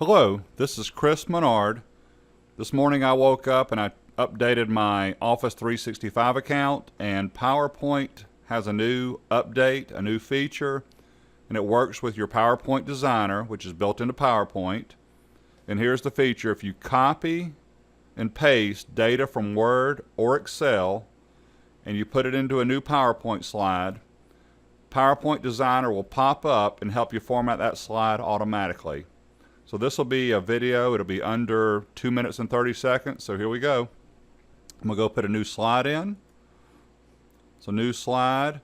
Hello, this is Chris Menard. This morning I woke up and I updated my Office 365 account, and PowerPoint has a new update, a new feature, and it works with your PowerPoint designer, which is built into PowerPoint. And here's the feature: if you copy and paste data from Word or Excel and you put it into a new PowerPoint slide, PowerPoint designer will pop up and help you format that slide automatically. So this will be a video. It'll be under 2 minutes and 30 seconds. So here we go. I'm going to go put a new slide in. So new slide.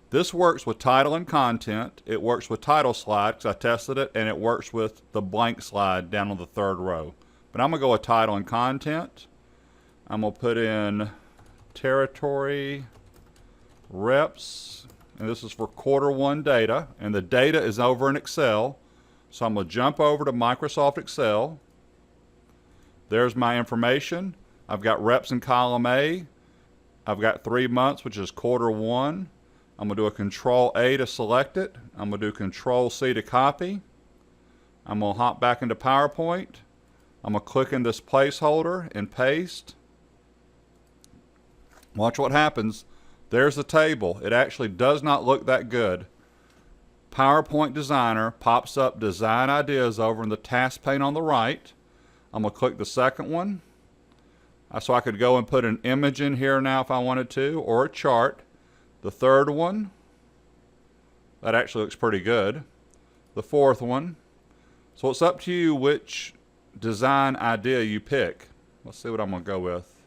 This works with title and content. It works with title slide because I tested it, and it works with the blank slide down on the third row. But I'm going to go with title and content. I'm going to put in territory, reps, and this is for Q1 data, and the data is over in Excel. So I'm going to jump over to Microsoft Excel. There's my information. I've got reps in column A. I've got 3 months, which is Q1. I'm going to do a Control A to select it. I'm going to do Control C to copy. I'm going to hop back into PowerPoint. I'm going to click in this placeholder and paste. Watch what happens. There's the table. It actually does not look that good. PowerPoint Designer pops up Design Ideas over in the task pane on the right. I'm going to click the second one. So I could go and put an image in here now if I wanted to, or a chart. The third one, that actually looks pretty good. The fourth one. So it's up to you which design idea you pick. Let's see what I'm going to go with.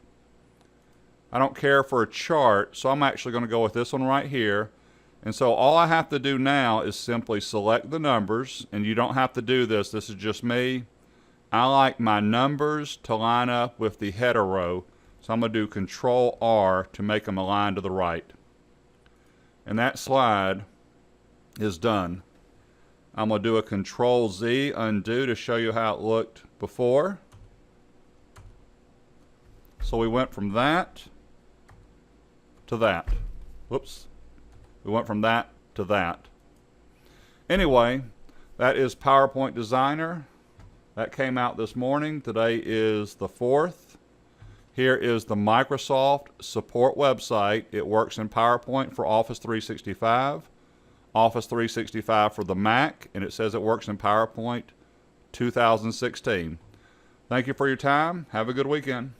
I don't care for a chart, so I'm actually going to go with this one right here. And so all I have to do now is simply select the numbers, and you don't have to do this. This is just me. I like my numbers to line up with the header row, so I'm going to do Control R to make them align to the right. And that slide is done. I'm going to do a Control Z undo to show you how it looked before. So we went from that to that. Whoops. We went from that to that. Anyway, that is PowerPoint Designer. That came out this morning. Today is the 4th. Here is the Microsoft support website. It works in PowerPoint for Office 365, Office 365 for the Mac, and it says it works in PowerPoint 2016. Thank you for your time. Have a good weekend.